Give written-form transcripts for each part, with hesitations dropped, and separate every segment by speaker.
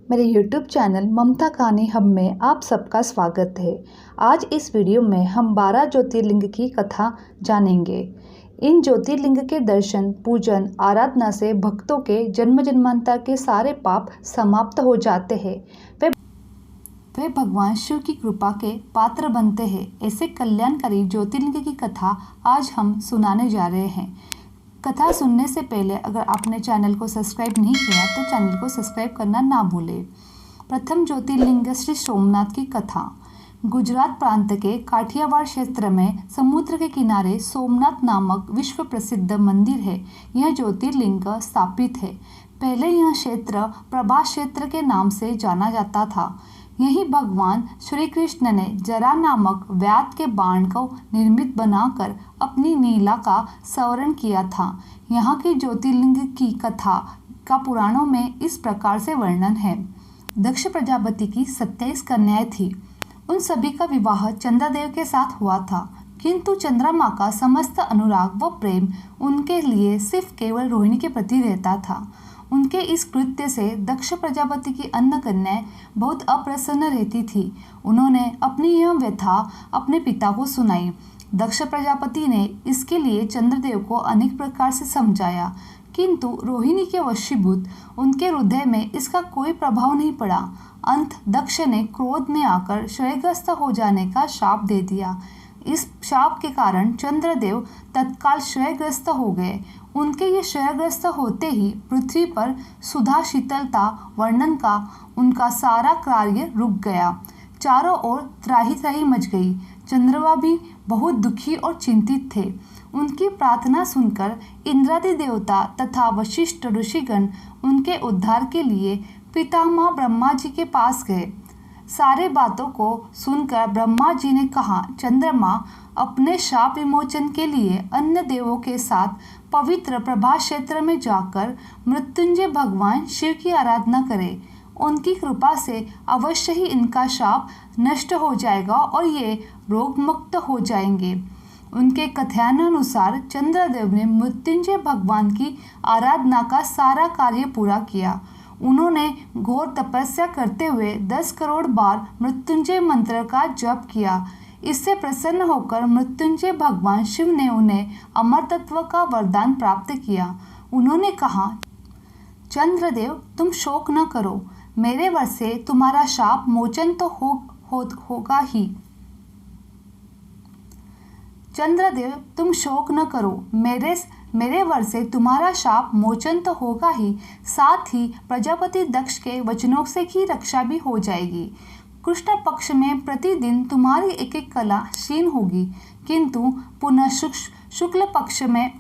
Speaker 1: मेरे YouTube channel ममता कहानी hub में आप सबका स्वागत है। आज इस वीडियो में हम 12 ज्योतिर्लिंग की कथा जानेंगे। इन ज्योतिर्लिंग के दर्शन, पूजन, आराधना से भक्तों के जन्म जन्मांतर के सारे पाप समाप्त हो जाते हैं। वे भगवान शिव की कृपा के पात्र बनते हैं। ऐसे कल्याणकारी ज्योतिर्लिंग की कथा आज हम सुनाने जा रहे हैं। कथा सुनने से पहले अगर आपने चैनल को सब्सक्राइब नहीं किया तो चैनल को सब्सक्राइब करना ना भूलें। प्रथम ज्योतिर्लिंग श्री सोमनाथ की कथा। गुजरात प्रांत के काठियावाड़ क्षेत्र में समुद्र के किनारे सोमनाथ नामक विश्व प्रसिद्ध मंदिर है। यह ज्योतिर्लिंग स्थापित है। पहले यह क्षेत्र प्रभास क्षेत्र के नाम से जाना जाता था। यही भगवान श्री कृष्ण ने जरा नामक व्याध के बाण को निर्मित बनाकर अपनी लीला का स्मरण किया था। यहाँ के ज्योतिर्लिंग की कथा का पुराणों में इस प्रकार से वर्णन है। दक्ष प्रजापति की 27 कन्याएं थी। उन सभी का विवाह चंद्रदेव के साथ हुआ था, किंतु चंद्रमा का समस्त अनुराग व प्रेम उनके लिए सिर्फ केवल रोहिणी के प्रति रहता था। उनके इस कृत्य से दक्ष प्रजापति की अन्य कन्याएं बहुत अप्रसन्न रहती थी। उन्होंने अपनी यह व्यथा अपने पिता को सुनाई। दक्ष प्रजापति ने इसके लिए चंद्रदेव को अनेक प्रकार से समझाया, किंतु रोहिणी के वशीभूत उनके हृदय में इसका कोई प्रभाव नहीं पड़ा। अंत दक्ष ने क्रोध में आकर क्षयग्रस्त हो जाने का शाप दे दिया। इस शाप के कारण चंद्रदेव तत्काल क्षयग्रस्त हो गए। उनके ये क्षयग्रस्त होते ही पृथ्वी पर सुधा शीतलता वर्णन का उनका सारा कार्य रुक गया। चारों ओर त्राही त्राही मच गई। चंद्रमा भी बहुत दुखी और चिंतित थे। उनकी प्रार्थना सुनकर इंद्रादि देवता तथा वशिष्ठ ऋषिगण उनके उद्धार के लिए पितामह ब्रह्मा जी के पास गए। सारे बातों को सुनकर ब्रह्मा जी ने कहा, चंद्रमा अपने शाप विमोचन के लिए अन्य देवों के साथ पवित्र प्रभास क्षेत्र में जाकर मृत्युंजय भगवान शिव की आराधना करें। उनकी कृपा से अवश्य ही इनका शाप नष्ट हो जाएगा और ये रोग मुक्त हो जाएंगे। उनके कथनानुसार चंद्रदेव ने मृत्युंजय भगवान की आराधना का सारा कार्य पूरा किया। उन्होंने घोर तपस्या करते हुए 10 करोड़ बार मृत्युंजय मंत्र का जप किया। इससे प्रसन्न होकर मृत्युंजय भगवान शिव ने उन्हें अमर तत्व का वरदान प्राप्त किया। उन्होंने कहा, चंद्रदेव तुम शोक न करो, मेरे वर से तुम्हारा शाप मोचन तो होगा ही। चंद्रदेव तुम शोक न करो, मेरे वर से तुम्हारा शाप मोचन तो होगा ही, साथ ही प्रजापति दक्ष के वचनों से ही रक्षा भी हो जाएगी। कृष्ण पक्ष में प्रतिदिन तुम्हारी एक एक कला क्षीण होगी, किंतु पुनः शुक्ल पक्ष में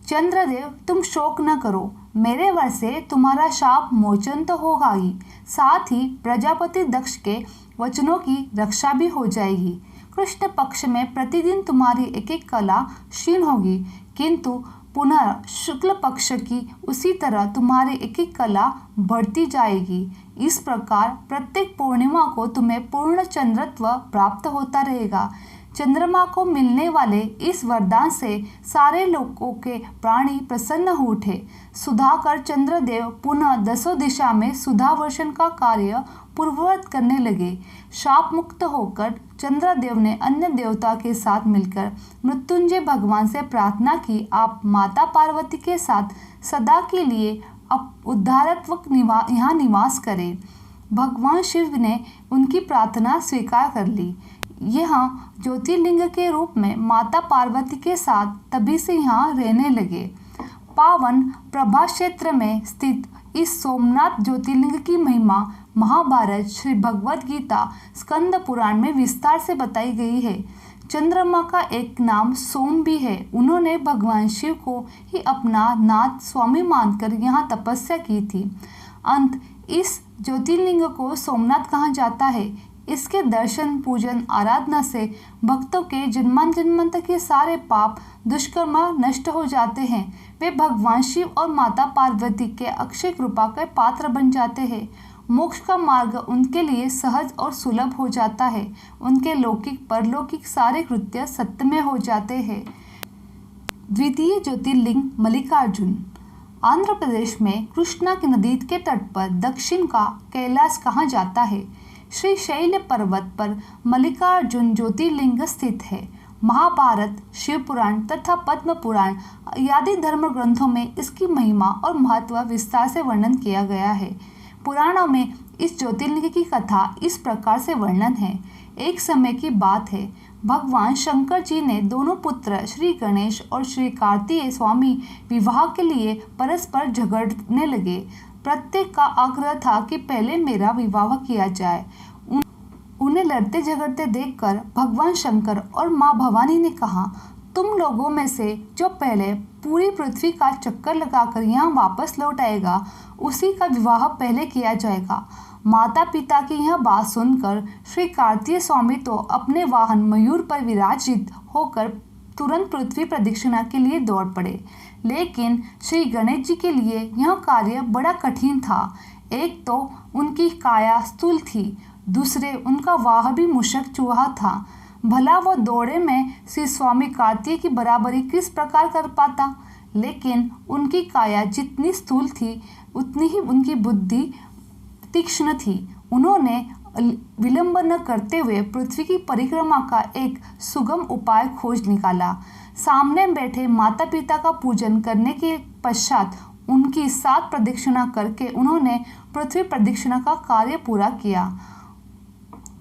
Speaker 1: चंद्रदेव तुम शोक न करो, मेरे वर से तुम्हारा शाप मोचन तो होगा ही, साथ ही प्रजापति दक्ष के वचनों की रक्षा भी हो जाएगी। कृष्ण पक्ष में प्रतिदिन तुम्हारी एक एक कला क्षीण होगी, किंतु पुनः शुक्ल पक्ष की उसी तरह तुम्हारी एक एक कला बढ़ती जाएगी। इस प्रकार प्रत्येक पूर्णिमा को तुम्हें पूर्ण चंद्रत्व प्राप्त होता रहेगा। चंद्रमा को मिलने वाले इस वरदान से सारे लोगों के प्राणी प्रसन्न हो उठे। सुधाकर चंद्रदेव पुनः 10 दिशा में सुधा वर्षण का कार्य पूर्ववत करने लगे। शाप मुक्त होकर चंद्रदेव ने अन्य देवता के साथ मिलकर मृत्युंजय भगवान से प्रार्थना की, आप माता पार्वती के साथ सदा के लिए उद्धारत्व यहाँ निवास करें। भगवान शिव ने उनकी प्रार्थना स्वीकार कर ली। यहाँ ज्योतिर्लिंग के रूप में माता पार्वती के साथ तभी से यहाँ रहने लगे। पावन प्रभास क्षेत्र में स्थित इस सोमनाथ ज्योतिर्लिंग की महिमा महाभारत, श्री भगवद गीता, स्कंद पुराण में विस्तार से बताई गई है। चंद्रमा का एक नाम सोम भी है। उन्होंने भगवान शिव को ही अपना नाथ स्वामी मानकर यहाँ तपस्या की थी। अंत इस ज्योतिर्लिंग को सोमनाथ कहा जाता है। इसके दर्शन, पूजन, आराधना से भक्तों के जन्मांतर के सारे पाप दुष्कर्म नष्ट हो जाते हैं। वे भगवान शिव और माता पार्वती के अक्षय कृपा के पात्र बन जाते हैं। मोक्ष का मार्ग उनके लिए सहज और सुलभ हो जाता है। उनके लौकिक परलौकिक सारे कृत्य सत्य में हो जाते हैं। द्वितीय ज्योतिर्लिंग मल्लिकार्जुन। आंध्र प्रदेश में कृष्णा की नदी के तट पर दक्षिण का कैलाश कहा जाता है। श्री शैल पर्वत पर मल्लिकार्जुन ज्योतिर्लिंग स्थित है। महाभारत, शिव पुराण तथा पद्म पुराण आदि धर्म ग्रंथों में इसकी महिमा और महत्व विस्तार से वर्णन किया गया है। पुराणों में इस ज्योतिर्लिंग की कथा इस प्रकार से वर्णन है। एक समय की बात है, भगवान शंकर जी ने दोनों पुत्र श्री गणेश और श्री कार्तिकेय स्वामी विवाह के लिए परस्पर झगड़ने लगे। प्रत्येक का आग्रह था कि पहले मेरा विवाह किया जाए। उन्हें लड़ते झगड़ते देखकर भगवान शंकर और माँ भवानी ने कहा, तुम लोगों में से जो पहले पूरी पृथ्वी का चक्कर लगाकर यहाँ वापस लौट आएगा, उसी का विवाह पहले किया जाएगा। माता पिता की यह बात सुनकर श्री कार्तिकेय स्वामी तो अपने वाहन मयूर पर विराजित होकर तुरंत पृथ्वी प्रदक्षिणा के लिए दौड़ पड़े। लेकिन श्री गणेश जी के लिए यह कार्य बड़ा कठिन था। एक तो उनकी काया स्थूल थी, दूसरे उनका वाह भी मूषक चूहा था। भला वो दौड़े में श्री स्वामी कार्तिकेय की बराबरी किस प्रकार कर पाता। लेकिन उनकी काया जितनी स्थूल थी, उतनी ही उनकी बुद्धि तीक्ष्ण थी। उन्होंने विलंब न करते हुए पृथ्वी की परिक्रमा का एक सुगम उपाय खोज निकाला। सामने बैठे माता पिता का पूजन करने के पश्चात उनकी 7 प्रदक्षिणा करके उन्होंने पृथ्वी प्रदक्षिणा का कार्य पूरा किया।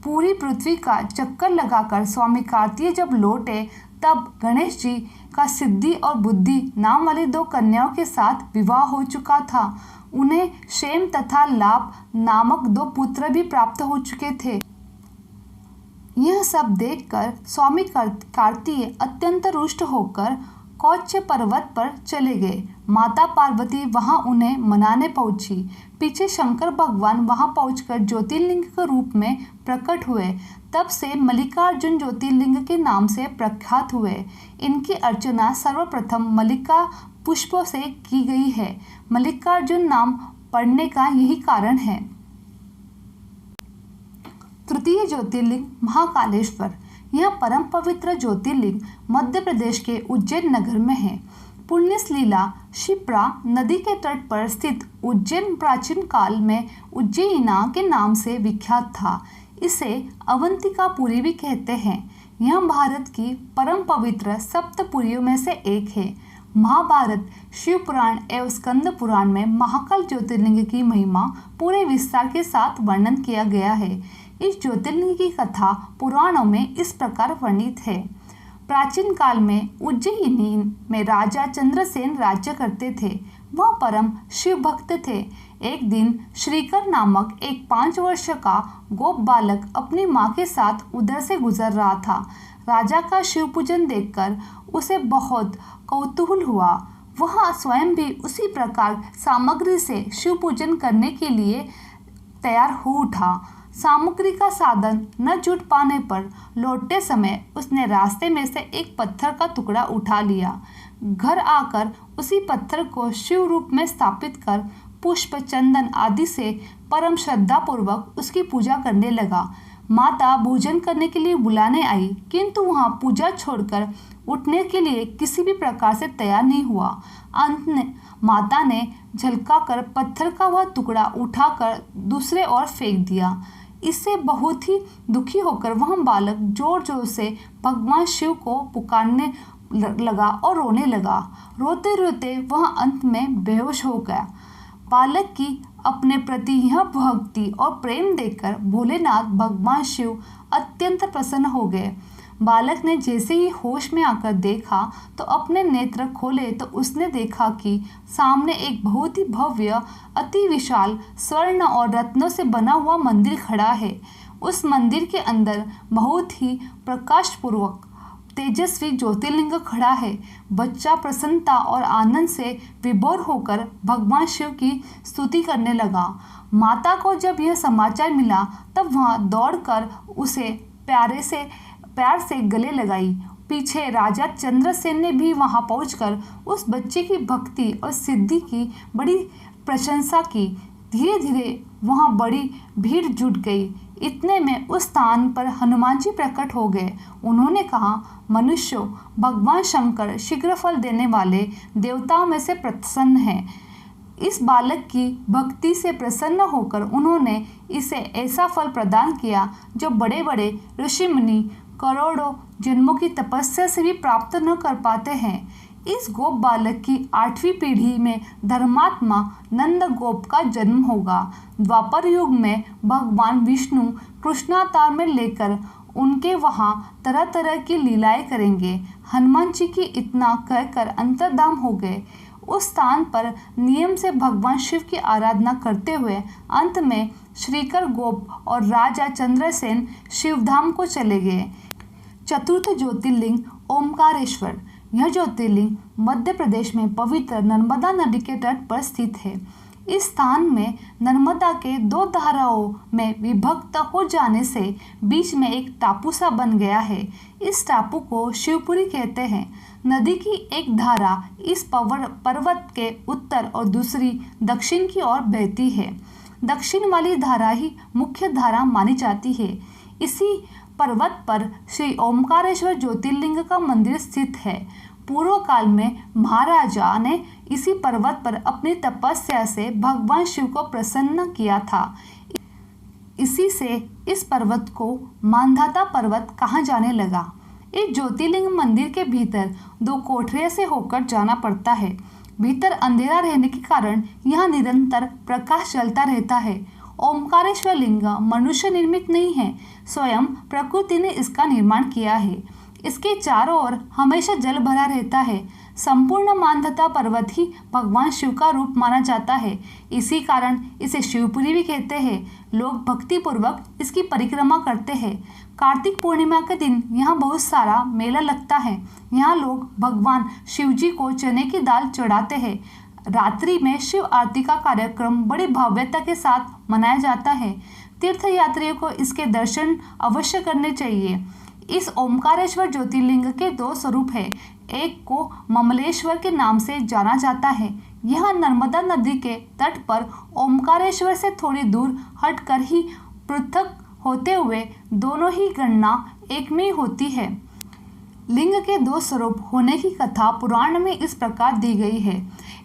Speaker 1: पूरी पृथ्वी का चक्कर लगाकर स्वामी कार्तिकेय जब लौटे, तब गणेश जी का सिद्धि और बुद्धि नाम वाली 2 कन्याओं के साथ विवाह हो चुका था। उन्हें क्षेम तथा लाभ नामक 2 पुत्र भी प्राप्त हो चुके थे। यह सब देखकर स्वामी कार्तिकेय अत्यंत रुष्ट होकर कौच पर्वत पर चले गए। माता पार्वती वहां उन्हें मनाने पहुंची। पीछे शंकर भगवान वहां पहुंचकर ज्योतिर्लिंग के रूप में प्रकट हुए। तब से मल्लिकार्जुन ज्योतिर्लिंग के नाम से प्रख्यात हुए। इनकी अर्चना सर्वप्रथम मल्लिका पुष्पों से की गई है। मल्लिकार्जुन नाम पड़ने का यही कारण है। तृतीय ज्योतिर्लिंग महाकालेश्वर। यह परम पवित्र ज्योतिर्लिंग मध्य प्रदेश के उज्जैन नगर में है। पुण्यसलीला क्षिप्रा नदी के तट पर स्थित उज्जैन प्राचीन काल में उज्जयिना के नाम से विख्यात था। इसे अवंतिकापुरी भी कहते हैं। यह भारत की परम पवित्र सप्तपुरियों में से एक है। महाभारत, शिव पुराण एवं स्कंद पुराण में महाकाल ज्योतिर्लिंग की महिमा पूरे विस्तार के साथ वर्णन किया गया है। इस ज्योतिर्लिंग की कथा पुराणों में इस प्रकार वर्णित है। प्राचीन काल में उज्जयिनी में राजा चंद्रसेन राज्य करते थे। वह परम शिव भक्त थे। एक दिन श्रीकर नामक एक 5 वर्ष का गोप बालक अपनी माँ के साथ उधर से गुजर रहा था। राजा का शिव पूजन देखकर उसे बहुत कौतूहल हुआ। वह स्वयं भी उसी प्रकार सामग्री से शिव पूजन करने के लिए तैयार हो उठा। सामग्री का साधन न जुट पाने पर लौटते समय उसने रास्ते में से एक पत्थर का टुकड़ा उठा लिया। घर आकर उसी पत्थर को शिव रूप में स्थापित कर पुष्प, चंदन आदि से परम श्रद्धा पूर्वक उसकी पूजा करने लगा। माता भोजन करने के लिए बुलाने आई, किंतु वहाँ पूजा छोड़कर उठने के लिए किसी भी प्रकार से तैयार नहीं हुआ। अंत में माता ने झलकाकर पत्थर का वह टुकड़ा उठाकर दूसरे ओर फेंक दिया। इससे बहुत ही दुखी होकर वह बालक जोर जोर से भगवान शिव को पुकारने लगा और रोने लगा। रोते रोते वह अंत में बेहोश हो गया। बालक की अपने प्रति यह भक्ति और प्रेम देखकर भोलेनाथ भगवान शिव अत्यंत प्रसन्न हो गए। बालक ने जैसे ही होश में आकर देखा तो अपने नेत्र खोले तो उसने देखा कि सामने एक बहुत ही भव्य, अति विशाल स्वर्ण और रत्नों से बना हुआ मंदिर खड़ा है। उस मंदिर के अंदर बहुत ही प्रकाशपूर्वक तेजस्वी ज्योतिर्लिंग खड़ा है। बच्चा प्रसन्नता और आनंद से विभोर होकर भगवान शिव की स्तुति करने लगा। माता को जब यह समाचार मिला तब वह दौड़कर उसे प्यार से गले लगाई। पीछे राजा चंद्रसेन ने भी वहां पहुंचकर उस बच्चे की भक्ति और सिद्धि की बड़ी प्रशंसा की। धीरे धीरे वहां बड़ी भीड़ जुट गई। इतने में उस स्थान पर हनुमान जी प्रकट हो गए। उन्होंने कहा, मनुष्यों, भगवान शंकर शीघ्र फल देने वाले देवताओं में से प्रसन्न हैं। इस बालक की भक्ति से प्रसन्न होकर उन्होंने इसे ऐसा फल प्रदान किया जो बड़े बड़े ऋषि मुनि करोड़ों जन्मों की तपस्या से भी प्राप्त न कर पाते हैं। इस गोप बालक की 8वीं पीढ़ी में धर्मात्मा नंद गोप का जन्म होगा। द्वापर युग में भगवान विष्णु कृष्णावतार में लेकर उनके वहाँ तरह तरह की लीलाएं करेंगे। हनुमान जी की इतना कहकर अंतर्धान हो गए। उस स्थान पर नियम से भगवान शिव की आराधना करते हुए अंत में श्रीकर गोप और राजा चंद्रसेन शिवधाम को चले गए। चतुर्थ ज्योतिर्लिंग ओमकारेश्वर। यह ज्योतिर्लिंग मध्य प्रदेश में पवित्र नर्मदा नदी के तट पर स्थित है। इस स्थान में नर्मदा के 2 धाराओं में विभक्त हो जाने से बीच में एक टापू सा बन गया है। इस टापू को शिवपुरी कहते हैं। नदी की एक धारा इस पर्वत के उत्तर और दूसरी दक्षिण की ओर बहती है। दक्षिण वाली धारा ही मुख्य धारा मानी जाती है। इसी पर्वत पर श्री ओमकारेश्वर ज्योतिर्लिंग का मंदिर स्थित है। पूर्व काल में महाराजा ने इसी पर्वत पर अपनी तपस्या से भगवान शिव को प्रसन्न किया था। इसी से इस पर्वत को मांधाता पर्वत कहा जाने लगा। इस ज्योतिर्लिंग मंदिर के भीतर 2 कोठरियों से होकर जाना पड़ता है। भीतर अंधेरा रहने के कारण यहाँ निरंतर प्रकाश चलता रहता है। ओमकारेश्वर लिंग मनुष्य निर्मित नहीं है, स्वयं प्रकृति ने इसका निर्माण किया है। इसके चारों ओर हमेशा जल भरा रहता है। संपूर्ण मांधाता पर्वत ही भगवान शिव का रूप माना जाता है। इसी कारण इसे शिवपुरी भी कहते हैं। लोग भक्ति पूर्वक इसकी परिक्रमा करते हैं। कार्तिक पूर्णिमा के दिन यहाँ बहुत सारा मेला लगता है। यहाँ लोग भगवान शिव जी को चने की दाल चढ़ाते हैं। रात्रि में शिव आरती का कार्यक्रम बड़ी भव्यता के साथ मनाया जाता है। तीर्थयात्रियों को इसके दर्शन अवश्य करने चाहिए। इस ओमकारेश्वर ज्योतिर्लिंग के 2 स्वरूप हैं। एक को ममलेश्वर के नाम से जाना जाता है। यह नर्मदा नदी के तट पर ओमकारेश्वर से थोड़ी दूर हटकर ही पृथक होते हुए दोनों ही गणना एक में होती है। लिंग के 2 स्वरूप होने की कथा पुराण में इस प्रकार दी गई है।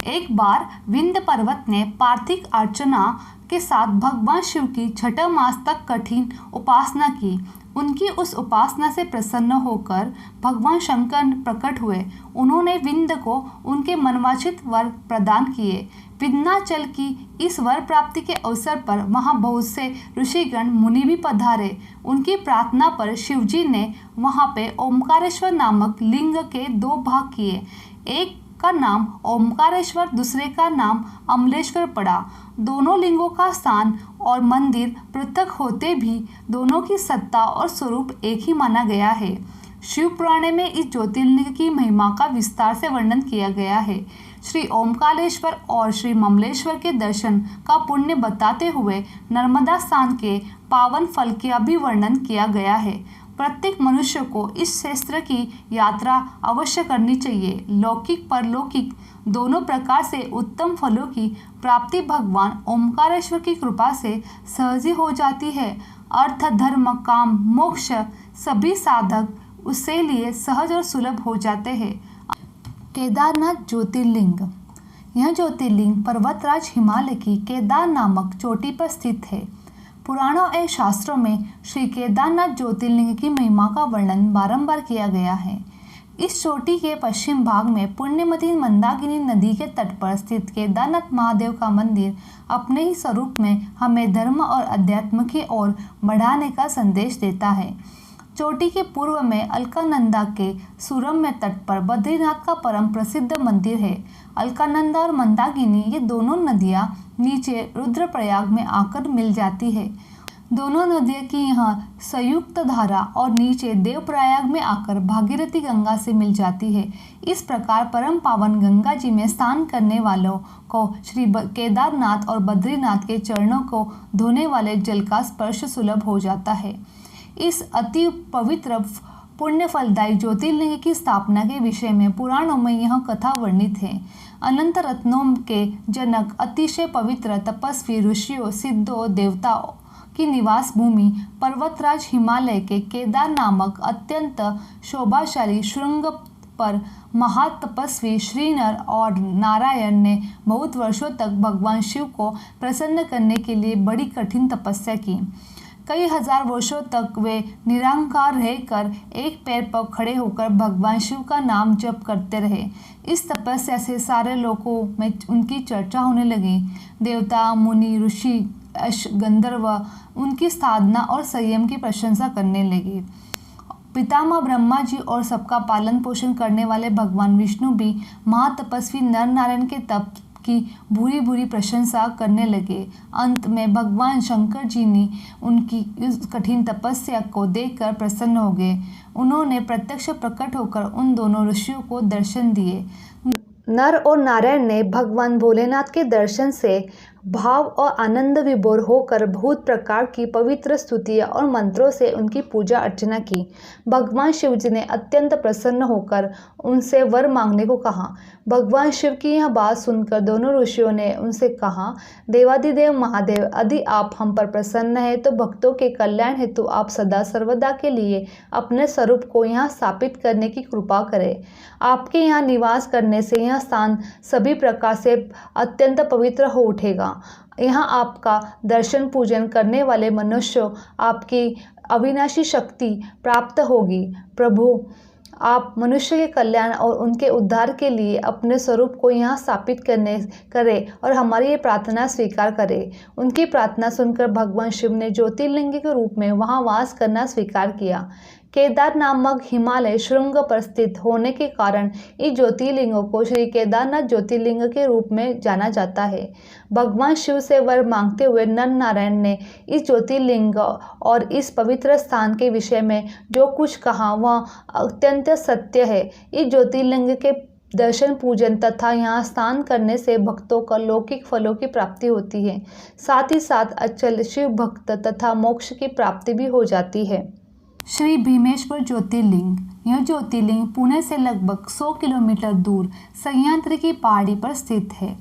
Speaker 1: एक बार विंध्य पर्वत ने पार्थिव अर्चना के साथ भगवान शिव की 6 मास तक कठिन उपासना की। उनकी उस उपासना से प्रसन्न होकर भगवान शंकर प्रकट हुए। उन्होंने विंध्य को उनके मनवांछित वर प्रदान किए। विंध्याचल की इस वर प्राप्ति के अवसर पर वहां बहुत से ऋषिगण मुनि भी पधारे। उनकी प्रार्थना पर शिवजी ने वहां पे ओमकारेश्वर नामक लिंग के 2 भाग किए। एक का नाम ओमकारेश्वर, दूसरे का नाम अमलेश्वर पड़ा। दोनों लिंगों का स्थान और मंदिर पृथक होते भी दोनों की सत्ता और स्वरूप एक ही माना गया है। शिव पुराण में इस ज्योतिर्लिंग की महिमा का विस्तार से वर्णन किया गया है। श्री ओमकारेश्वर और श्री ममलेश्वर के दर्शन का पुण्य बताते हुए नर्मदा स्नान के पावन फल का भी वर्णन किया गया है। प्रत्येक मनुष्य को इस क्षेत्र की यात्रा अवश्य करनी चाहिए। लौकिक परलौकिक दोनों प्रकार से उत्तम फलों की प्राप्ति भगवान ओमकारेश्वर की कृपा से सहज ही हो जाती है। अर्थ, धर्म, काम, मोक्ष सभी साधक उसके लिए सहज और सुलभ हो जाते हैं। केदारनाथ ज्योतिर्लिंग। यह ज्योतिर्लिंग पर्वतराज हिमालय की केदार नामक चोटी पर स्थित है। पुराणों एवं शास्त्रों में श्री केदारनाथ ज्योतिर्लिंग की महिमा का वर्णन बारंबार किया गया है। इस चोटी के पश्चिम भाग में पुण्यमती मंदाकिनी नदी के तट पर स्थित केदारनाथ महादेव का मंदिर अपने ही स्वरूप में हमें धर्म और अध्यात्म की ओर बढ़ाने का संदेश देता है। चोटी के पूर्व में अलकानंदा के सुरम्य तट पर बद्रीनाथ का परम प्रसिद्ध मंदिर है। अलकानंदा और मंदाकिनी ये दोनों नदियाँ नीचे रुद्रप्रयाग में आकर मिल जाती है। दोनों नदियों की यहाँ संयुक्त धारा और नीचे देवप्रयाग में आकर भागीरथी गंगा से मिल जाती है। इस प्रकार परम पावन गंगा जी में स्नान करने वालों को श्री केदारनाथ और बद्रीनाथ के चरणों को धोने वाले जल का स्पर्श सुलभ हो जाता है। इस अति पवित्र पुण्य फलदायी ज्योतिर्लिंग की स्थापना के विषय में पुराणों में यह कथा वर्णित है। अनंत रत्नों के जनक, अतिशय पवित्र तपस्वी ऋषियों, सिद्धों, देवताओं की निवास भूमि पर्वतराज हिमालय के केदार नामक अत्यंत शोभाशाली शृंग पर महातपस्वी श्री नर और नारायण ने बहुत वर्षों तक भगवान शिव को प्रसन्न करने के लिए बड़ी कठिन तपस्या की। कई हजार वर्षों तक वे निरंकार रहकर एक पैर पर खड़े होकर भगवान शिव का नाम जप करते रहे। इस तपस्या से सारे लोगों में उनकी चर्चा होने लगी। देवता, मुनि, ऋषि, गंधर्व उनकी साधना और संयम की प्रशंसा करने लगे। पितामह ब्रह्मा जी और सबका पालन पोषण करने वाले भगवान विष्णु भी महातपस्वी नर नारायण के तप की बुरी बुरी प्रशंसा करने लगे। अंत में भगवान शंकर जी ने उनकी इस कठिन तपस्या को देखकर प्रसन्न हो गए। उन्होंने प्रत्यक्ष प्रकट होकर उन दोनों ऋषियों को दर्शन दिए। नर और नारायण ने भगवान भोलेनाथ के दर्शन से भाव और आनंद विभोर होकर बहुत प्रकार की पवित्र स्तुतियाँ और मंत्रों से उनकी पूजा अर्चना की। भगवान शिव जी ने अत्यंत प्रसन्न होकर उनसे वर मांगने को कहा। भगवान शिव की यह बात सुनकर दोनों ऋषियों ने उनसे कहा, देवाधिदेव महादेव, यदि आप हम पर प्रसन्न हैं तो भक्तों के कल्याण हेतु आप सदा सर्वदा के लिए अपने स्वरूप को यहाँ स्थापित करने की कृपा करें। आपके यहाँ निवास करने से यह स्थान सभी प्रकार से अत्यंत पवित्र हो उठेगा। यहाँ आपका दर्शन पूजन करने वाले मनुष्यों आपकी अविनाशी शक्ति प्राप्त होगी। प्रभु, आप मनुष्य के कल्याण और उनके उद्धार के लिए अपने स्वरूप को यहाँ स्थापित करें और हमारी ये प्रार्थना स्वीकार करें। उनकी प्रार्थना सुनकर भगवान शिव ने ज्योतिर्लिंग के रूप में वहाँ वास करना स्वीकार किया। केदार नामक हिमालय श्रृंग पर स्थित होने के कारण इस ज्योतिर्लिंग को श्री केदारनाथ ज्योतिर्लिंग के रूप में जाना जाता है। भगवान शिव से वर मांगते हुए नर नारायण ने इस ज्योतिर्लिंग और इस पवित्र स्थान के विषय में जो कुछ कहा वह अत्यंत सत्य है। इस ज्योतिर्लिंग के दर्शन पूजन तथा यहाँ स्नान करने से भक्तों को लौकिक फलों की प्राप्ति होती है। साथ ही साथ अचल शिव भक्त तथा मोक्ष की प्राप्ति भी हो जाती है। श्री भीमेश्वर ज्योतिर्लिंग। यह ज्योतिर्लिंग पुणे से लगभग 100 किलोमीटर दूर सह्याद्री की पहाड़ी पर स्थित है।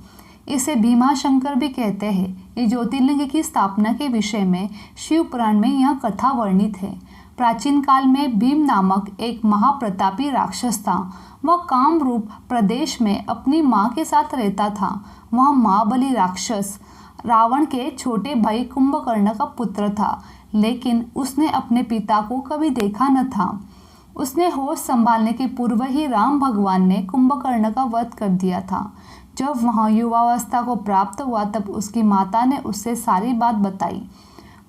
Speaker 1: इसे भीमाशंकर भी कहते हैं। इस ज्योतिर्लिंग की स्थापना के विषय में शिव पुराण में यह कथा वर्णित है। प्राचीन काल में भीम नामक एक महाप्रतापी राक्षस था। वह कामरूप प्रदेश में अपनी माँ के साथ रहता था। वह महाबली राक्षस रावण के छोटे भाई कुंभकर्ण का पुत्र था, लेकिन उसने अपने पिता को कभी देखा न था। उसने होश संभालने के पूर्व ही राम भगवान ने कुंभकर्ण का वध कर दिया था। जब वह युवावस्था को प्राप्त हुआ तब उसकी माता ने उससे सारी बात बताई।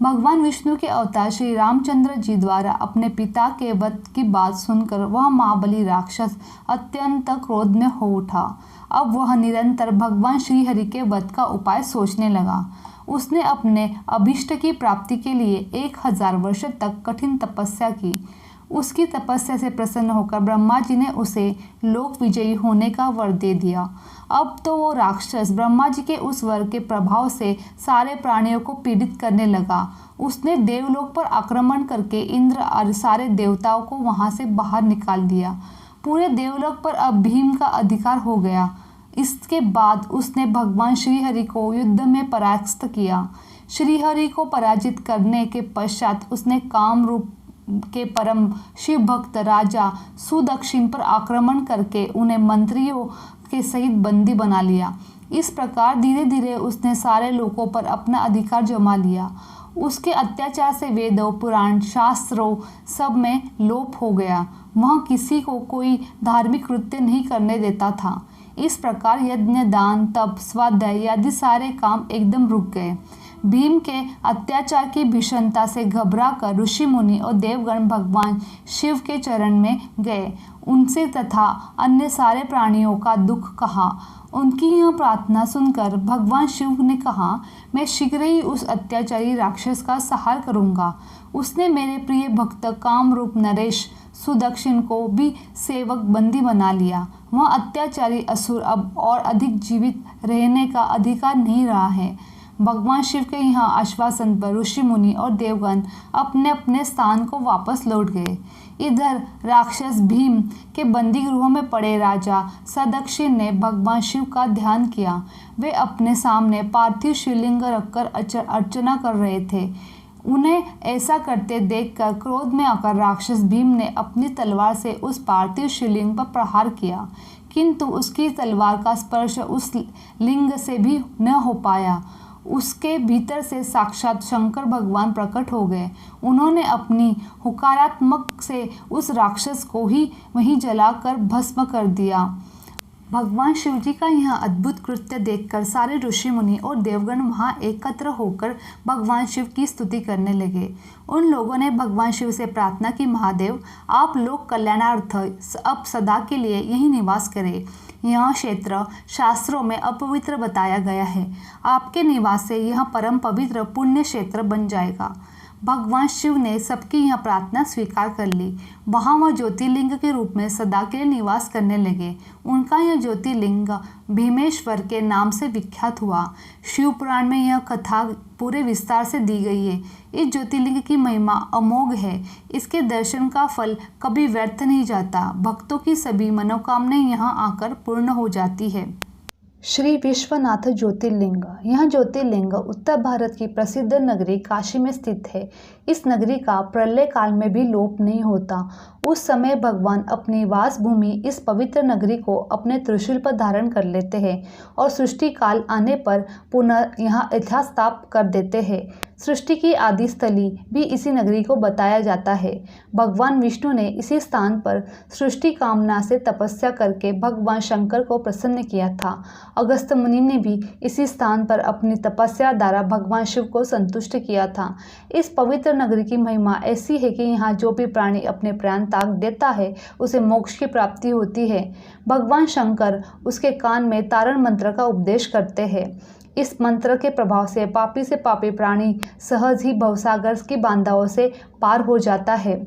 Speaker 1: भगवान विष्णु के अवतार श्री रामचंद्र जी द्वारा अपने पिता के वध की बात सुनकर वह महाबली राक्षस अत्यंत क्रोध में हो उठा। अब वह निरंतर भगवान श्री हरि के वध का उपाय सोचने लगा। उसने अपने अभिष्ट की प्राप्ति के लिए 1000 वर्ष तक कठिन तपस्या की। उसकी तपस्या से प्रसन्न होकर ब्रह्मा जी ने उसे लोक विजयी होने का वर दे दिया। अब तो वो राक्षस ब्रह्मा जी के उस वर के प्रभाव से सारे प्राणियों को पीड़ित करने लगा। उसने देवलोक पर आक्रमण करके इंद्र और सारे देवताओं को वहां से बाहर निकाल दिया। पूरे देवलोक पर अब भीम का अधिकार हो गया। इसके बाद उसने भगवान श्रीहरि को युद्ध में परास्त किया। श्रीहरि को पराजित करने के पश्चात उसने कामरूप के परम शिव भक्त राजा सुदक्षिण पर आक्रमण करके उन्हें मंत्रियों के सहित बंदी बना लिया। इस प्रकार धीरे धीरे उसने सारे लोगों पर अपना अधिकार जमा लिया। उसके अत्याचार से वेदों, पुराण, शास्त्रों सब में लोप हो गया। वह किसी को कोई धार्मिक कृत्य नहीं करने देता था। इस प्रकार यज्ञ, दान, तप, स्वाध्याय आदि सारे काम एकदम रुक गए। भीम के अत्याचार की भीषणता से घबराकर ऋषि मुनि और देवगण भगवान शिव के चरण में गए। उनसे तथा अन्य सारे प्राणियों का दुख कहा। उनकी यह प्रार्थना सुनकर भगवान शिव ने कहा, मैं शीघ्र ही उस अत्याचारी राक्षस का संहार करूंगा। उसने मेरे प्रिय भक्त कामरूप नरेश सुदक्षिण को भी सेवक बंदी बना लिया। वह अत्याचारी असुर अब और अधिक जीवित रहने का अधिकार नहीं रहा है। भगवान शिव के यहाँ आश्वासन पर ऋषि मुनि और देवगण अपने अपने स्थान को वापस लौट गए। इधर राक्षस भीम के बंदी गृहों में पड़े राजा सदक्षिण ने भगवान शिव का ध्यान किया। वे अपने सामने पार्थिव शिवलिंग रखकर अर्चना कर रहे थे। उन्हें ऐसा करते देखकर क्रोध में आकर राक्षस भीम ने अपनी तलवार से उस पार्थिव शिवलिंग पर प्रहार किया, किंतु उसकी तलवार का स्पर्श उस लिंग से भी न हो पाया। उसके भीतर से साक्षात शंकर भगवान प्रकट हो गए। उन्होंने अपनी हुकारात्मक से उस राक्षस को ही वहीं जलाकर भस्म कर दिया। भगवान शिव जी का यह अद्भुत कृत्य देखकर सारे ऋषि मुनि और देवगण वहां एकत्र होकर भगवान शिव की स्तुति करने लगे। उन लोगों ने भगवान शिव से प्रार्थना की, महादेव आप लोक कल्याणार्थ अब सदा के लिए यही निवास करें। यह क्षेत्र शास्त्रों में अपवित्र बताया गया है। आपके निवास से यह परम पवित्र पुण्य क्षेत्र बन जाएगा। भगवान शिव ने सबकी यह प्रार्थना स्वीकार कर ली। वहाँ वह ज्योतिर्लिंग के रूप में सदा के लिए निवास करने लगे। उनका यह ज्योतिर्लिंग भीमेश्वर के नाम से विख्यात हुआ। शिव पुराण में यह कथा पूरे विस्तार से दी गई है। इस ज्योतिर्लिंग की महिमा अमोघ है। इसके दर्शन का फल कभी व्यर्थ नहीं जाता। भक्तों की सभी मनोकामनाएं यहाँ आकर पूर्ण हो जाती है। श्री विश्वनाथ ज्योतिर्लिंग। यह ज्योतिर्लिंग उत्तर भारत की प्रसिद्ध नगरी काशी में स्थित है। इस नगरी का प्रलय काल में भी लोप नहीं होता। उस समय भगवान अपनी वास भूमि इस पवित्र नगरी को अपने त्रिशूल पर धारण कर लेते हैं और सृष्टि काल आने पर पुनः यहाँ यथास्थाप कर देते हैं। सृष्टि की आदि स्थली भी इसी नगरी को बताया जाता है। भगवान विष्णु ने इसी स्थान पर सृष्टि कामना से तपस्या करके भगवान शंकर को प्रसन्न किया था। अगस्त्य मुनि ने भी इसी स्थान पर अपनी तपस्या द्वारा भगवान शिव को संतुष्ट किया था। इस पवित्र नगरी की महिमा ऐसी है कि यहाँ जो भी प्राणी अपने प्राण त्याग देता है उसे मोक्ष की प्राप्ति होती है। भगवान शंकर उसके कान में तारण मंत्र का उपदेश करते हैं। इस मंत्र के प्रभाव से पापी प्राणी सहज ही भवसागर की बाधाओं से पार हो जाता है।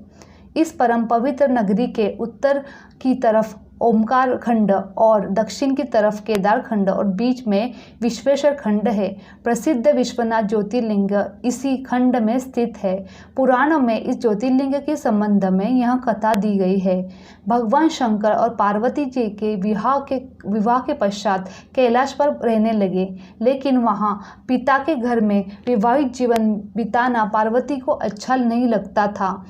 Speaker 1: इस परम पवित्र नगरी के उत्तर की तरफ ओमकार खंड और दक्षिण की तरफ केदार खंड और बीच में विश्वेश्वर खंड है। प्रसिद्ध विश्वनाथ ज्योतिर्लिंग इसी खंड में स्थित है। पुराणों में इस ज्योतिर्लिंग के संबंध में यह कथा दी गई है। भगवान शंकर और पार्वती जी के विवाह के पश्चात कैलाश पर रहने लगे, लेकिन वहाँ पिता के घर में विवाहित जीवन बिताना पार्वती को अच्छा नहीं लगता था।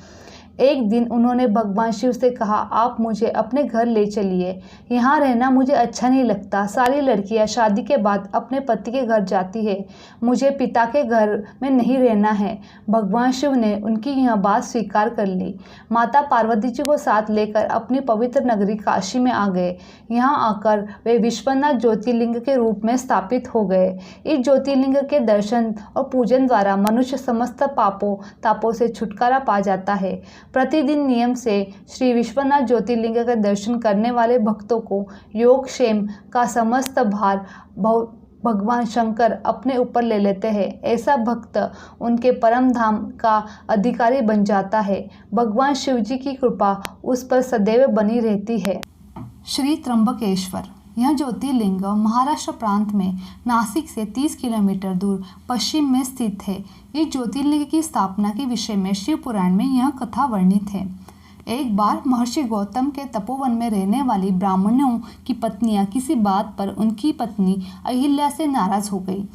Speaker 1: एक दिन उन्होंने भगवान शिव से कहा, आप मुझे अपने घर ले चलिए, यहाँ रहना मुझे अच्छा नहीं लगता। सारी लड़कियाँ शादी के बाद अपने पति के घर जाती है, मुझे पिता के घर में नहीं रहना है। भगवान शिव ने उनकी यह बात स्वीकार कर ली। माता पार्वती जी को साथ लेकर अपनी पवित्र नगरी काशी में आ गए। यहाँ आकर वे विश्वनाथ ज्योतिर्लिंग के रूप में स्थापित हो गए। इस ज्योतिर्लिंग के दर्शन और पूजन द्वारा मनुष्य समस्त पापों तापों से छुटकारा पा जाता है। प्रतिदिन नियम से श्री विश्वनाथ ज्योतिर्लिंग का दर्शन करने वाले भक्तों को योगक्षेम का समस्त भार भगवान शंकर अपने ऊपर ले लेते हैं। ऐसा भक्त उनके परम धाम का अधिकारी बन जाता है। भगवान शिव जी की कृपा उस पर सदैव बनी रहती है। श्री त्र्यंबकेश्वर। यह ज्योतिर्लिंग महाराष्ट्र प्रांत में नासिक से 30 किलोमीटर दूर पश्चिम में स्थित है। इस ज्योतिर्लिंग की स्थापना के विषय में शिव पुराण में यह कथा वर्णित है। एक बार महर्षि गौतम के तपोवन में रहने वाली ब्राह्मणों की पत्नियां किसी बात पर उनकी पत्नी अहिल्या से नाराज हो गई।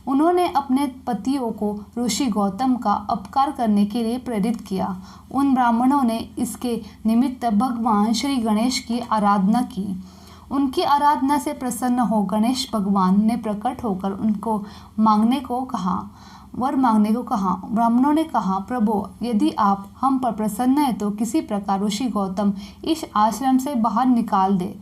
Speaker 1: उन्होंने अपने पतियों को ऋषि गौतम का अपकार करने के लिए प्रेरित किया। उन ब्राह्मणों ने इसके निमित्त भगवान श्री गणेश की आराधना की। उनकी आराधना से प्रसन्न हो गणेश भगवान ने प्रकट होकर उनको वर मांगने को कहा। ब्राह्मणों ने कहा, प्रभु यदि आप हम पर प्रसन्न है तो किसी प्रकार ऋषि गौतम इस आश्रम से बाहर निकाल दे।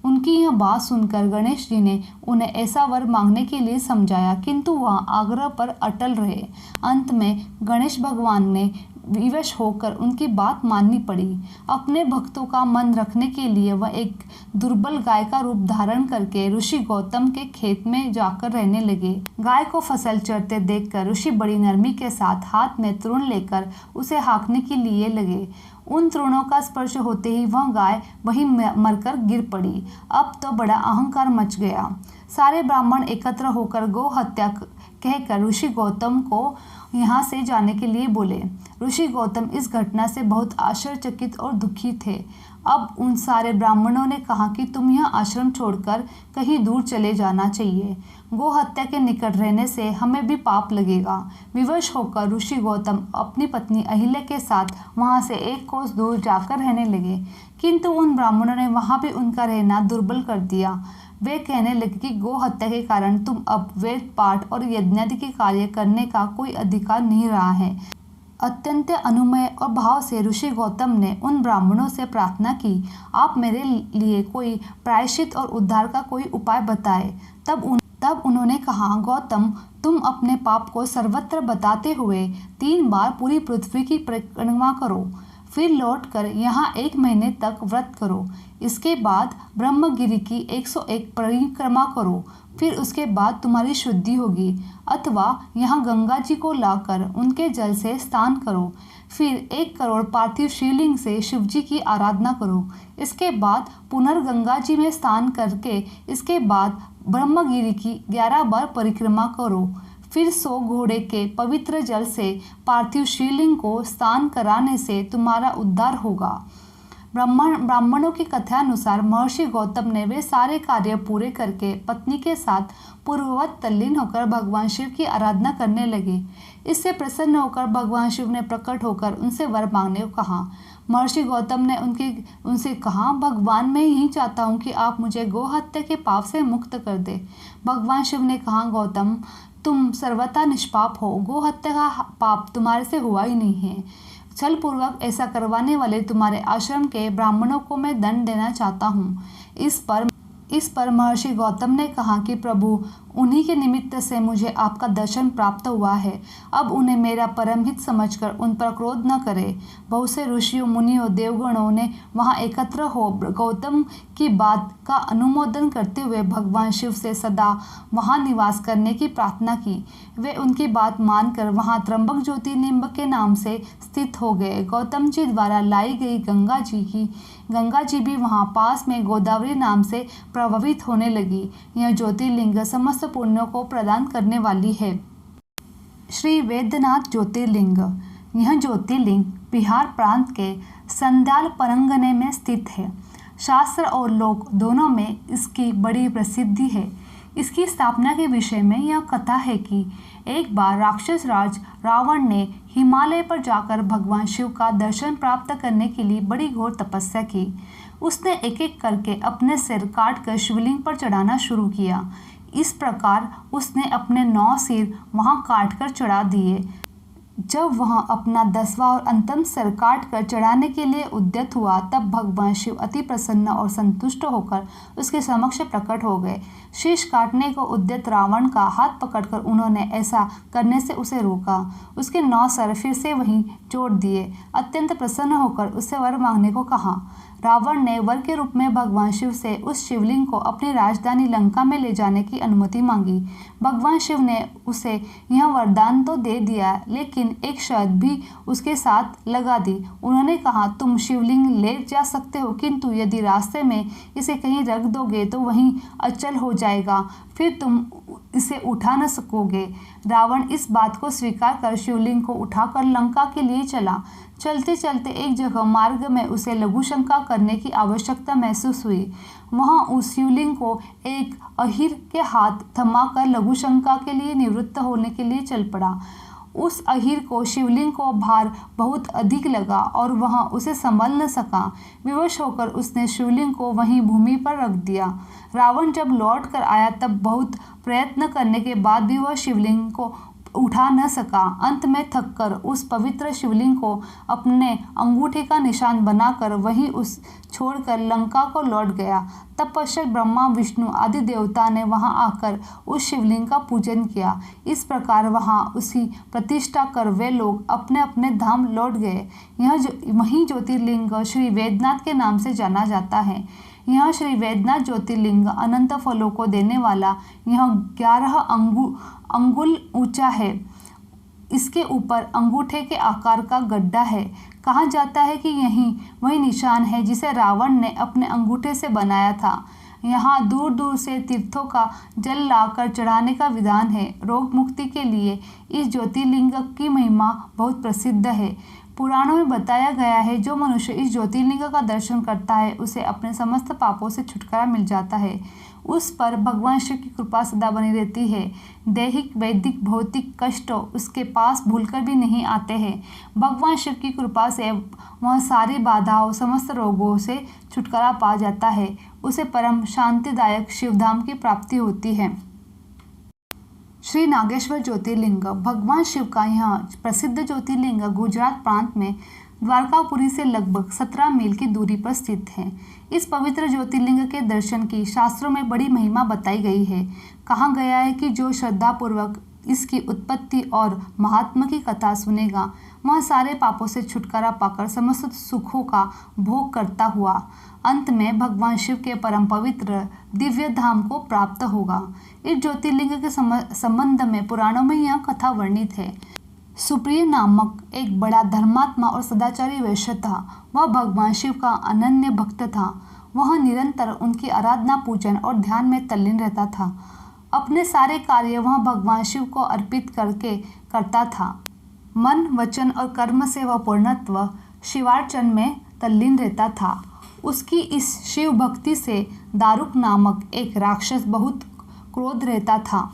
Speaker 1: उनकी यह बात सुनकर गणेश जी ने उन्हें ऐसा वर मांगने के लिए समझाया, किंतु वह आग्रह पर अटल रहे। अंत में गणेश भगवान ने विवश होकर उनकी बात माननी पड़ी। अपने भक्तों का मन रखने के लिए वह एक दुर्बल गाय का रूप धारण करके ऋषि गौतम के खेत में जाकर रहने लगे। गाय को फसल चरते देखकर ऋषि बड़ी नरमी के साथ हाथ में तृण लेकर उसे हाँकने के लिए लगे। उन तृणों का स्पर्श होते ही वह गाय वहीं मरकर गिर पड़ी। अब तो बड़ा अहंकार मच गया। सारे ब्राह्मण एकत्र होकर गौ हत्या कहकर ऋषि गौतम को यहाँ से जाने के लिए बोले। ऋषि गौतम इस घटना से बहुत आश्चर्यचकित और दुखी थे। अब उन सारे ब्राह्मणों ने कहा कि तुम यह आश्रम छोड़कर कहीं दूर चले जाना चाहिए। गो हत्या के निकट रहने से हमें भी पाप लगेगा। विवश होकर ऋषि गौतम अपनी पत्नी अहिल्या के साथ वहां से एक कोस दूर जाकर रहने लगे, किंतु उन ब्राह्मणों ने वहां भी उनका रहना दुर्बल कर दिया। वे कहने लगे कि गो हत्या के कारण तुम अब वेद पाठ और यज्ञादि के कार्य करने का कोई अधिकार नहीं रहा है। अत्यंत अनुमय और भाव से ऋषि गौतम ने उन ब्राह्मणों से प्रार्थना की, आप मेरे लिए कोई प्रायश्चित और उद्धार का कोई उपाय बताए। तब उन्होंने कहा, गौतम, तुम अपने पाप को सर्वत्र बताते हुए 3 बार पूरी पृथ्वी की परिक्रमा करो, फिर लौटकर यहाँ 1 महीने तक व्रत करो। इसके बाद ब्रह्मगिरि की 101 परिक्रमा करो, फिर उसके बाद तुम्हारी शुद्धि होगी। अथवा यहाँ गंगा जी को लाकर उनके जल से स्नान करो, फिर 1 करोड़ पार्थिव शिवलिंग से शिव जी की आराधना करो। इसके बाद पुनर्गंगा जी में स्नान करके इसके बाद ब्रह्मगिरि की 11 बार परिक्रमा करो, फिर 100 घोड़े के पवित्र जल से पार्थिव शिवलिंग को स्नान कराने से तुम्हारा उद्धार होगा। ब्राह्मणों की कथानुसार महर्षि गौतम ने वे सारे कार्य पूरे करके पत्नी के साथ पूर्ववत तल्लीन होकर भगवान शिव की आराधना करने लगे। इससे प्रसन्न होकर भगवान शिव ने प्रकट होकर उनसे वर मांगने को कहा। महर्षि गौतम ने उनसे कहा, भगवान, मैं यही चाहता हूँ कि आप मुझे गो हत्या के पाप से मुक्त कर दे। भगवान शिव ने कहा, गौतम, तुम सर्वथा निष्पाप हो, गो हत्या का पाप तुम्हारे से हुआ ही नहीं है। छल पूर्वक ऐसा करवाने वाले तुम्हारे आश्रम के ब्राह्मणों को मैं दंड देना चाहता हूँ। इस पर महर्षि गौतम ने कहा कि प्रभु, उन्हीं के निमित्त से मुझे आपका दर्शन प्राप्त हुआ है। अब उन्हें मेरा परम हित समझकर उन पर क्रोध न करे। बहुत से ऋषियों, मुनियों, देवगणों ने वहां एकत्र हो गौतम की बात का अनुमोदन करते हुए भगवान शिव से सदा वहां निवास करने की प्रार्थना की। वे उनकी बात मानकर वहां त्र्यंबक ज्योतिर्लिंग के नाम से स्थित हो गए। गौतम जी द्वारा लाई गई गंगा जी भी वहां पास में गोदावरी नाम से प्रभावित होने लगी। यह ज्योतिर्लिंग समस्त पुण्यों को प्रदान करने वाली है। श्री वैद्यनाथ ज्योतिर्लिंग। यह ज्योतिर्लिंग बिहार प्रांत के संध्याल परगने में स्थित है। शास्त्र और लोक दोनों में इसकी बड़ी प्रसिद्धि है। इसकी स्थापना के विषय में यह कथा है कि एक बार राक्षस राज रावण ने हिमालय पर जाकर भगवान शिव का दर्शन प्राप्त करने के लिए बड़ी घोर तपस्या की। उसने एक एक करके अपने सिर काटकर शिवलिंग पर चढ़ाना शुरू किया। इस प्रकार उसने अपने 9 सिर वहां काटकर चढ़ा दिए। जब वह अपना 10वां और अंतिम सिर काट कर चढ़ाने के लिए उद्यत हुआ, तब भगवान शिव अति प्रसन्न और संतुष्ट होकर उसके समक्ष प्रकट हो गए। शीश काटने को उद्यत रावण का हाथ पकड़कर उन्होंने ऐसा करने से उसे रोका। उसके 9 सर फिर से वहीं जोड़ दिए। अत्यंत प्रसन्न होकर उससे वर मांगने को कहा। रावण ने वर के रूप में भगवान शिव से उस शिवलिंग को अपनी राजधानी लंका में ले जाने की अनुमति मांगी। भगवान शिव ने उसे यह वरदान तो दे दिया, लेकिन एक शर्त भी उसके साथ लगा दी। उन्होंने कहा, तुम शिवलिंग ले जा सकते हो, किंतु यदि रास्ते में इसे कहीं रख दोगे तो वहीं अचल हो जाएगा, फिर तुम इसे उठा न सकोगे। रावण इस बात को स्वीकार कर शिवलिंग को उठाकर लंका के लिए चला। चलते चलते एक जगह मार्ग में उसे लघुशंका करने की आवश्यकता महसूस हुई। वहां उस शिवलिंग को एक अहीर के हाथ थमाकर लघुशंका के लिए निवृत्त होने के लिए चल पड़ा। उस अहीर को शिवलिंग को भार बहुत अधिक लगा और वह उसे संभाल न सका। विवश होकर उसने शिवलिंग को वहीं भूमि पर रख दिया। रावण जब लौट कर आया तब बहुत प्रयत्न करने के बाद भी वह शिवलिंग को उठा न सका। अंत में थककर उस पवित्र शिवलिंग को अपने अंगूठे का निशान बनाकर वहीं उस छोड़कर लंका को लौट गया। तत्पश्चात ब्रह्मा, विष्णु आदि देवता ने वहां आकर उस शिवलिंग का पूजन किया। इस प्रकार वहां उसी प्रतिष्ठा कर वे लोग अपने अपने धाम लौट गए। वही ज्योतिर्लिंग श्री वैद्यनाथ के नाम से जाना जाता है। यह श्री वैद्यनाथ ज्योतिर्लिंग अनंत फलों को देने वाला यह 11 अंगुल ऊंचा है। इसके ऊपर अंगूठे के आकार का गड्ढा है। कहा जाता है कि यही वही निशान है जिसे रावण ने अपने अंगूठे से बनाया था। यहाँ दूर दूर से तीर्थों का जल लाकर चढ़ाने का विधान है। रोग मुक्ति के लिए इस ज्योतिर्लिंग की महिमा बहुत प्रसिद्ध है। पुराणों में बताया गया है जो मनुष्य इस ज्योतिर्लिंग का दर्शन करता है उसे अपने समस्त पापों से छुटकारा मिल जाता है। उस पर भगवान शिव की कृपा सदा बनी रहती है। दैहिक वैदिक भौतिक कष्ट उसके पास भूलकर भी नहीं आते हैं। भगवान शिव की कृपा से वह सारी बाधाओं समस्त रोगों से छुटकारा पा जाता है। उसे परम शांतिदायक शिवधाम की प्राप्ति होती है। श्री नागेश्वर ज्योतिर्लिंग भगवान शिव का यह प्रसिद्ध ज्योतिर्लिंग गुजरात प्रांत में द्वारकापुरी से लगभग 17 मील की दूरी पर स्थित है। इस पवित्र ज्योतिर्लिंग के दर्शन की शास्त्रों में बड़ी महिमा बताई गई है। कहा गया है कि जो श्रद्धापूर्वक इसकी उत्पत्ति और महात्मा की कथा सुनेगा वह सारे पापों से छुटकारा पाकर समस्त सुखों का भोग करता हुआ अंत में भगवान शिव के परम पवित्र दिव्य धाम को प्राप्त होगा। इस ज्योतिर्लिंग के संबंध में पुराणों में यह कथा वर्णित है। सुप्रिय नामक एक बड़ा धर्मात्मा और सदाचारी वैश्य था। वह भगवान शिव का अनन्य भक्त था। वह निरंतर उनकी आराधना पूजन और ध्यान में तल्लीन रहता था। अपने सारे कार्य वह भगवान शिव को अर्पित करके करता था। मन वचन और कर्म से वह पूर्णत्व शिवार्चन में तल्लीन रहता था। उसकी इस शिव भक्ति से दारुक नामक एक राक्षस बहुत क्रोध रहता था।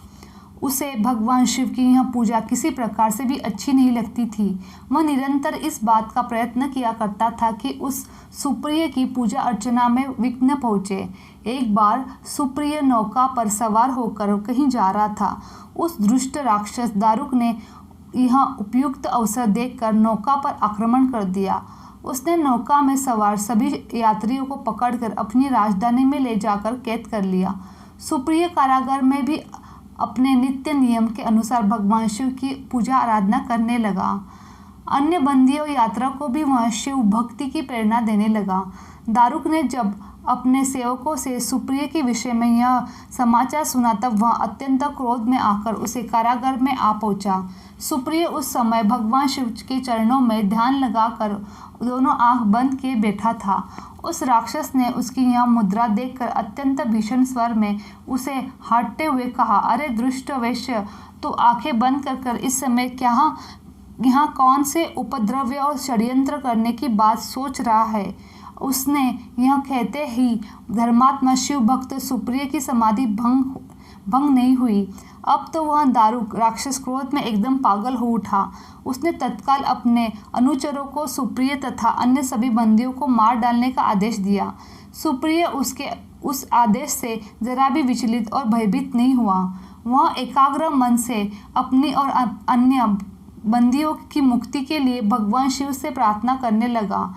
Speaker 1: उसे भगवान शिव की यह पूजा किसी प्रकार से भी अच्छी नहीं लगती थी। वह निरंतर इस बात का प्रयत्न किया करता था कि उस सुप्रिय की पूजा अर्चना में विघ्न पहुँचे। एक बार सुप्रिय नौका पर सवार होकर कहीं जा रहा था। उस दुष्ट राक्षस दारुक ने यह उपयुक्त अवसर देखकर नौका पर आक्रमण कर दिया। उसने नौका में सवार सभी यात्रियों को पकड़कर अपनी राजधानी में ले जाकर कैद कर लिया। सुप्रिय कारागार में भी अपने नित्य नियम के अनुसार भगवान शिव की पूजा आराधना करने लगा। अन्य बंदियों यात्रा को भी वह शिव भक्ति की प्रेरणा देने लगा। दारुक ने जब अपने सेवकों से सुप्रिय के विषय में यह समाचार सुना तब वह अत्यंत क्रोध में आकर उसे कारागार में आ पहुंचा। सुप्रिय उस समय भगवान शिव के चरणों में ध्यान लगाकर दोनों आंख बंद किए बैठा था। उस राक्षस ने उसकी यह मुद्रा देखकर अत्यंत भीषण स्वर में उसे हांटते हुए कहा, अरे दुष्ट वैश्य, तू आंखें बंद कर इस समय क्या यहाँ कौन से उपद्रव्य और षड्यंत्र करने की बात सोच रहा है। उसने यह कहते ही धर्मात्मा शिव भक्त सुप्रिय की समाधि भंग नहीं हुई। अब तो वह दारुक राक्षस क्रोध में एकदम पागल हो उठा। उसने तत्काल अपने अनुचरों को सुप्रिय तथा अन्य सभी बंदियों को मार डालने का आदेश दिया। सुप्रिय उसके उस आदेश से जरा भी विचलित और भयभीत नहीं हुआ। वह एकाग्र मन से अपनी और अन्य बंदियों की मुक्ति के लिए भगवान शिव से प्रार्थना करने लगा।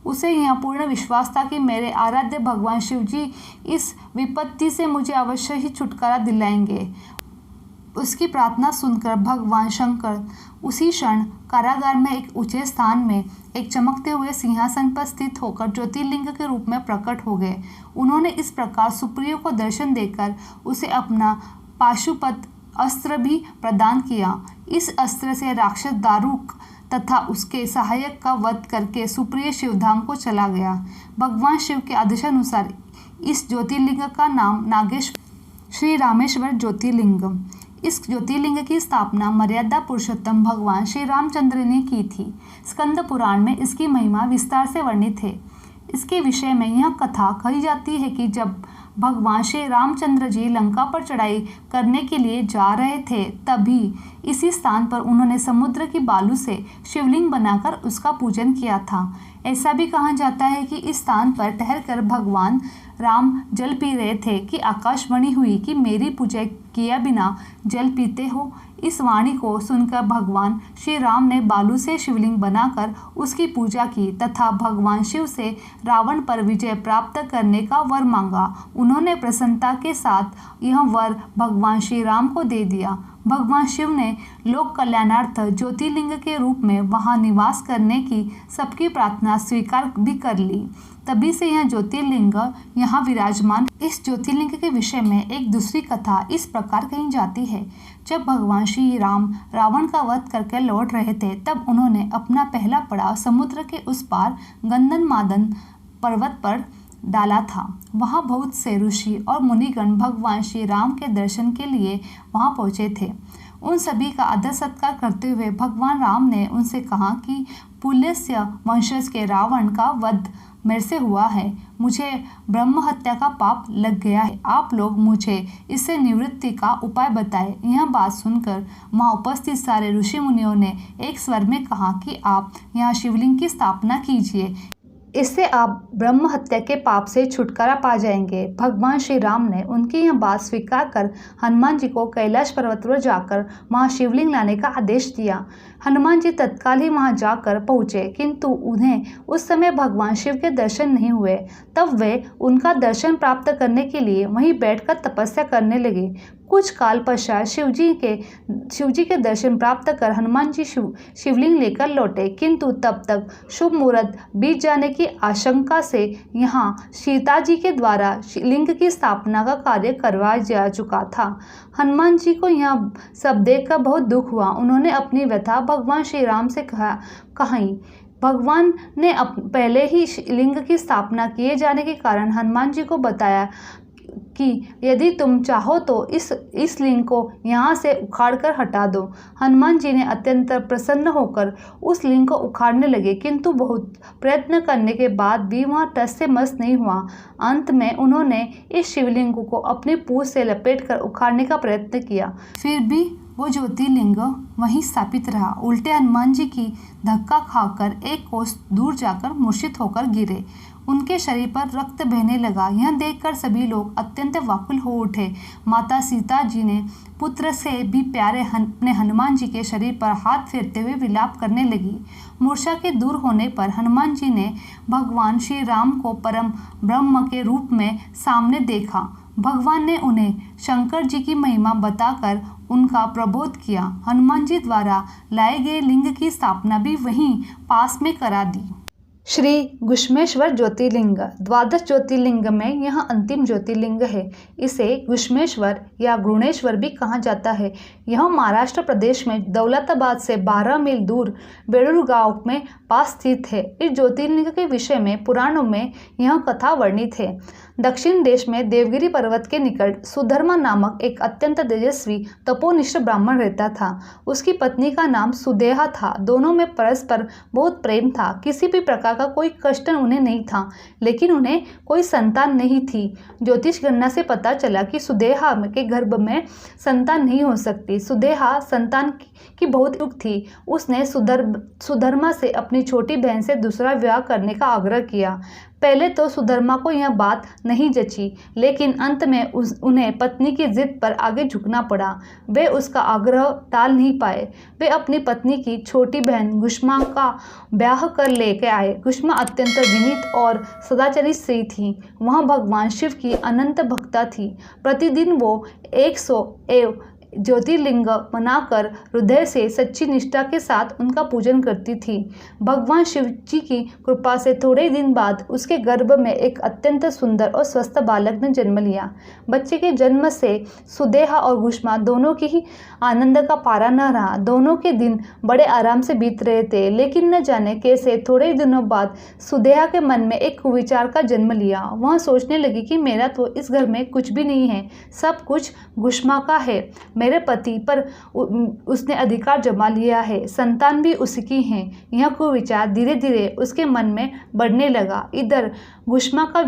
Speaker 1: उसे यह पूर्ण विश्वास था कि मेरे आराध्य भगवान शिव जी इस विपत्ति से मुझे अवश्य ही छुटकारा दिलाएंगे। उसकी प्रार्थना सुनकर भगवान शंकर उसी क्षण कारागार में एक ऊंचे स्थान में एक चमकते हुए सिंहासन पर स्थित होकर ज्योतिर्लिंग के रूप में प्रकट हो गए। उन्होंने इस प्रकार सुप्रिय को दर्शन देकर उसे अपना पाशुपत अस्त्र भी प्रदान किया। इस अस्त्र से राक्षस दारुक तथा उसके सहायक का वध करके सुप्रिय शिवधाम को चला गया। भगवान शिव के आदेशानुसार इस ज्योतिर्लिंग का नाम नागेश्वर श्री रामेश्वर ज्योतिर्लिंग। इस ज्योतिर्लिंग की स्थापना मर्यादा पुरुषोत्तम भगवान श्री रामचंद्र ने की थी। स्कंद पुराण में इसकी महिमा विस्तार से वर्णित है। इसके विषय में यह कथा कही जाती है कि जब भगवान श्री रामचंद्र जी लंका पर चढ़ाई करने के लिए जा रहे थे तभी इसी स्थान पर उन्होंने समुद्र की बालू से शिवलिंग बनाकर उसका पूजन किया था। ऐसा भी कहा जाता है कि इस स्थान पर ठहरकर भगवान राम जल पी रहे थे कि आकाशवाणी हुई कि मेरी पूजा किया बिना जल पीते हो। इस वाणी को सुनकर भगवान श्री राम ने बालू से शिवलिंग बनाकर उसकी पूजा की तथा भगवान शिव से रावण पर विजय प्राप्त करने का वर मांगा। उन्होंने प्रसन्नता के साथ यह वर भगवान श्री राम को दे दिया। भगवान शिव ने लोक कल्याणार्थ ज्योतिर्लिंग के रूप में वहां निवास करने की सबकी प्रार्थना स्वीकार भी कर ली। तभी से यह ज्योतिर्लिंग यहाँ विराजमान। इस ज्योतिर्लिंग के विषय में एक दूसरी कथा इस प्रकार कही जाती है। जब भगवान श्री राम रावण का वध करके लौट रहे थे तब उन्होंने अपना पहला पड़ाव समुद्र के उस पार गंधमादन पर्वत पर डाला था। वहाँ बहुत से ऋषि और मुनिगण भगवान श्री राम के दर्शन के लिए वहाँ पहुँचे थे। उन सभी का आदर सत्कार करते हुए भगवान राम ने उनसे कहा कि पुलस्त्य वंशज के रावण का वध मेरे से हुआ है, मुझे ब्रह्म हत्या का पाप लग गया है। आप लोग मुझे इससे निवृत्ति का उपाय बताएं। यह बात सुनकर वहाँ उपस्थित सारे ऋषि मुनियों ने एक स्वर में कहा कि आप यहाँ शिवलिंग की स्थापना कीजिए, इससे आप ब्रह्म हत्या के पाप से छुटकारा पा जाएंगे। भगवान श्री राम ने उनकी यह बात स्वीकार कर हनुमान जी को कैलाश पर्वत पर जाकर वहाँ शिवलिंग लाने का आदेश दिया। हनुमान जी तत्काल ही वहाँ जाकर पहुँचे, किंतु उन्हें उस समय भगवान शिव के दर्शन नहीं हुए। तब वे उनका दर्शन प्राप्त करने के लिए वहीं बैठकर तपस्या करने लगे। कुछ काल पश्चात शिवजी के दर्शन प्राप्त कर हनुमान जी शिवलिंग लेकर लौटे, किंतु तब तक शुभ मुहूर्त बीत जाने की आशंका से यहाँ सीता जी के द्वारा लिंग की स्थापना का कार्य करवाया जा चुका था। हनुमान जी को यह सब देखकर बहुत दुख हुआ। उन्होंने अपनी व्यथा भगवान श्री राम से कही। भगवान ने पहले ही लिंग की स्थापना किए जाने के कारण हनुमान जी को बताया कि यदि तुम चाहो तो इस लिंग को यहाँ से उखाड़कर हटा दो। हनुमान जी ने अत्यंत प्रसन्न होकर उस लिंग को उखाड़ने लगे, किंतु बहुत प्रयत्न करने के बाद भी वहाँ टस से मस नहीं हुआ। अंत में उन्होंने इस शिवलिंग को अपनी पूंछ से लपेटकर उखाड़ने का प्रयत्न किया, फिर भी वो ज्योतिर्लिंग वहीं स्थापित रहा। उल्टे हनुमान जी की धक्का खाकर एक कोस दूर जाकर मूर्छित होकर गिरे। उनके शरीर पर रक्त बहने लगा। यह देखकर सभी लोग अत्यंत व्याकुल हो उठे। माता सीता जी ने पुत्र से भी प्यारे अपने हनुमान जी के शरीर पर हाथ फेरते हुए विलाप करने लगी। मूर्छा के दूर होने पर हनुमान जी ने भगवान श्री राम को परम ब्रह्म के रूप में सामने देखा। भगवान ने उन्हें शंकर जी की महिमा बताकर उनका प्रबोध किया। हनुमान जी द्वारा लाए गए लिंग की स्थापना भी वहीं पास में करा दी। श्री गुष्मेश्वर ज्योतिर्लिंग द्वादश ज्योतिर्लिंग में यह अंतिम ज्योतिर्लिंग है। इसे गुष्मेश्वर या गुणेश्वर भी कहा जाता है। यह महाराष्ट्र प्रदेश में दौलताबाद से 12 मील दूर बेड़ूर गांव में पास स्थित है। इस ज्योतिर्लिंग के विषय में पुराणों में यह कथा वर्णित है। दक्षिण देश में देवगिरी पर्वत के निकट सुधर्मा नामक एक अत्यंत तेजस्वी तपोनिष्ठ ब्राह्मण रहता था। उसकी पत्नी का नाम सुदेहा था। दोनों में परस्पर बहुत प्रेम था। किसी भी प्रकार का कोई कष्ट उन्हें नहीं था, लेकिन उन्हें कोई संतान नहीं थी। ज्योतिष गणना से पता चला कि सुदेहा के गर्भ में संतान नहीं हो सकती। सुदेहा संतान की बहुत इच्छुक थी। उसने सुधर्मा से अपनी छोटी बहन से दूसरा विवाह करने का आग्रह किया। पहले तो सुधर्मा को यह बात नहीं जची, लेकिन अंत में उन्हें पत्नी की जिद पर आगे झुकना पड़ा। वे उसका आग्रह टाल नहीं पाए। वे अपनी पत्नी की छोटी बहन गुष्मा का ब्याह कर लेकर आए। गुष्मा अत्यंत विनीत और सदाचारी स्त्री थी। वह भगवान शिव की अनंत भक्ता थी। प्रतिदिन वो 101 ज्योतिर्लिंग बनाकर हृदय से सच्ची निष्ठा के साथ उनका पूजन करती थी। भगवान शिव जी की कृपा से थोड़े दिन बाद उसके गर्भ में एक अत्यंत सुंदर और स्वस्थ बालक ने जन्म लिया। बच्चे के जन्म से सुदेहा और गुष्मा दोनों की ही आनंद का पारा न रहा। दोनों के दिन बड़े आराम से बीत रहे थे, लेकिन न जाने कैसे थोड़े दिनों बाद सुदेहा के मन में एक कुविचार का जन्म लिया। वह सोचने लगी कि मेरा तो इस घर में कुछ भी नहीं है, सब कुछ गुष्मा का है। मेरे पति पर उसने अधिकार जमा लिया है, संतान भी उसकी है। यह कुविचार धीरे धीरे उसके मन में बढ़ने लगा। इधर गुष्मा का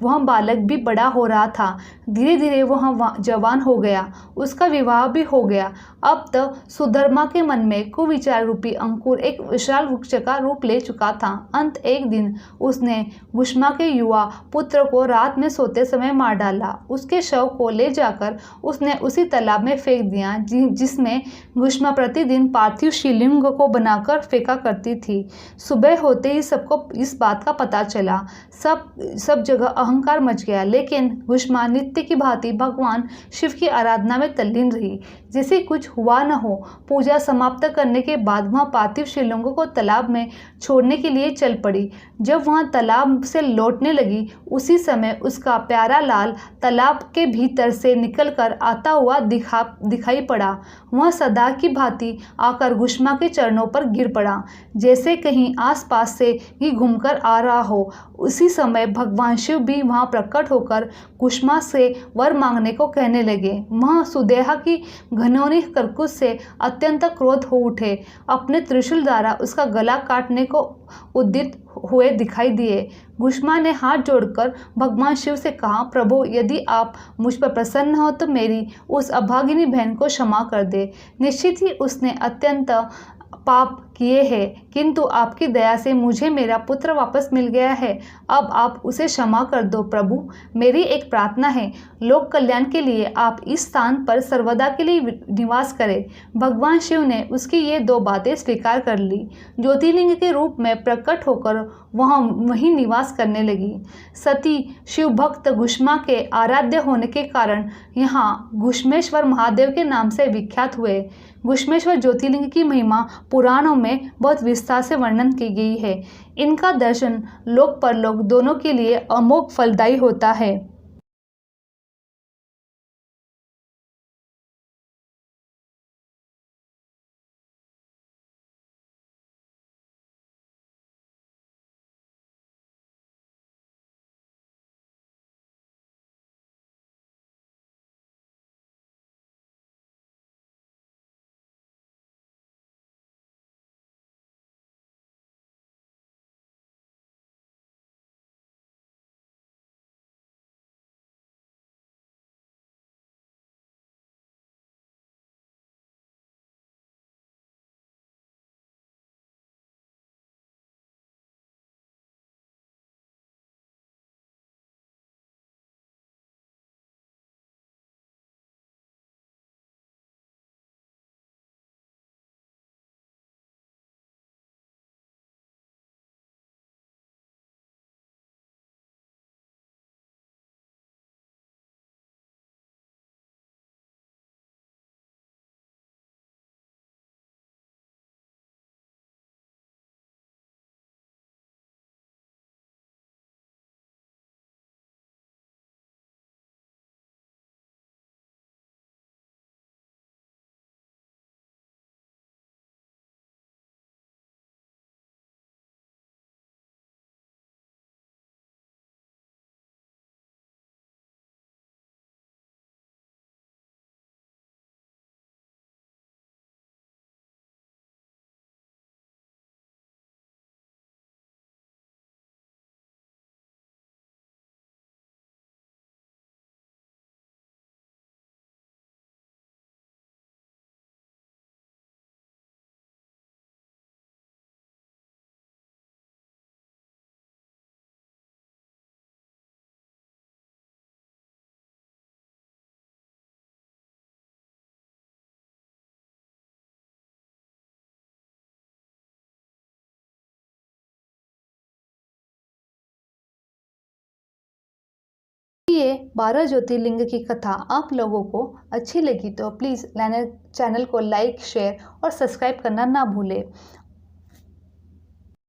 Speaker 1: वह बालक भी बड़ा हो रहा था। धीरे धीरे वह जवान हो गया। उसका विवाह भी हो गया। अब तो सुधर्मा के मन में कुविचार रूपी अंकुर एक विशाल वृक्ष का रूप ले चुका था। अंत एक दिन उसने गुष्मा के युवा पुत्र को रात में सोते समय मार डाला। उसके शव को ले जाकर उसने उसी तालाब में फेंक दिया जिसमें गुष्मा प्रतिदिन पार्थिव शिवलिंग को बनाकर फेंका करती थी। सुबह होते ही सबको इस बात का पता चला। सब जगह अहंकार मच गया, लेकिन गुष्मा नित्य की भांति भगवान शिव की आराधना में तल्लीन रही, जैसे कुछ हुआ न हो। पूजा समाप्त करने के बाद वह पार्थिव शिवलिंग को तालाब में छोड़ने के लिए चल पड़ी। जब वह तालाब से लौटने लगी, उसी समय उसका प्यारा लाल तालाब के भीतर से निकलकर आता हुआ दिखाई पड़ा। वह सदा की भांति आकर गुष्मा के चरणों पर गिर पड़ा, जैसे कहीं आसपास से ही घूमकर आ रहा हो। उसी समय भगवान शिव भी वहां प्रकट होकर कुष्मा से वर मांगने को कहने लगे। वह सुदेहा की घनौनी करकुश से अत्यंत क्रोध हो उठे, अपने त्रिशूल द्वारा उसका गला काटने को उद्यत हुए दिखाई दिए। कुष्मा ने हाथ जोड़कर भगवान शिव से कहा, प्रभु, यदि आप मुझ पर प्रसन्न हो तो मेरी उस अभागिनी बहन को क्षमा कर दे। निश्चित ही उसने अत्यंत पाप किए हैं, किंतु आपकी दया से मुझे मेरा पुत्र वापस मिल गया है। अब आप उसे क्षमा कर दो प्रभु। मेरी एक प्रार्थना है, लोक कल्याण के लिए आप इस स्थान पर सर्वदा के लिए निवास करें। भगवान शिव ने उसकी ये 2 बातें स्वीकार कर ली। ज्योतिर्लिंग के रूप में प्रकट होकर वह वहीं निवास करने लगी। सती शिव भक्त घुष्मा के आराध्य होने के कारण यहाँ घुष्मेश्वर महादेव के नाम से विख्यात हुए। घुष्मेश्वर ज्योतिर्लिंग की महिमा पुराणों में बहुत विस्तार से वर्णन की गई है। इनका दर्शन लोक परलोक दोनों के लिए अमोघ फलदायी होता है। ये 12 ज्योतिर्लिंग की कथा आप लोगों को अच्छी लगी तो प्लीज़ चैनल को लाइक, शेयर और सब्सक्राइब करना ना भूलें।